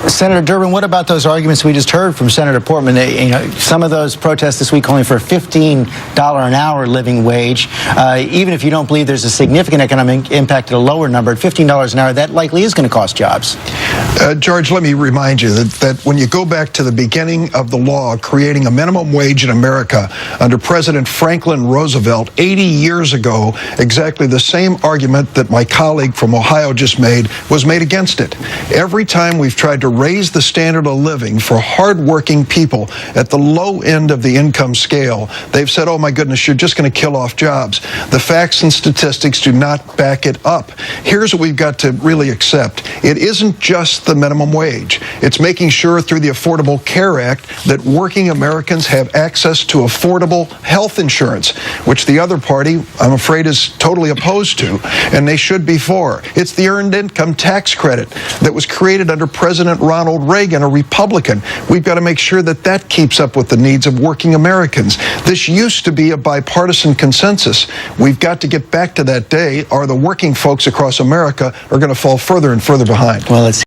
Senator Durbin, what about those arguments we just heard from Senator Portman? Some of those protests this week calling for a $15 an hour living wage. Even if you don't believe there's a significant economic impact at a lower number, at $15 an hour, that likely is going to cost jobs. George, let me remind you that when you go back to the beginning of the law creating a minimum wage in America under President Franklin Roosevelt 80 years ago, exactly the same argument that my colleague from Ohio just made was made against it. Every time we've tried to raise the standard of living for hardworking people at the low end of the income scale, they've said, oh my goodness, you're just going to kill off jobs. The facts and statistics do not back it up. Here's what we've got to really accept. It isn't just the minimum wage. It's making sure through the Affordable Care Act that working Americans have access to affordable health insurance, which the other party, I'm afraid, is totally opposed to, and they should be for. It's the Earned Income Tax Credit that was created under President Ronald Reagan, a Republican. We've got to make sure that that keeps up with the needs of working Americans. This used to be a bipartisan consensus. We've got to get back to that day, or the working folks across America are going to fall further and further behind. Well, let's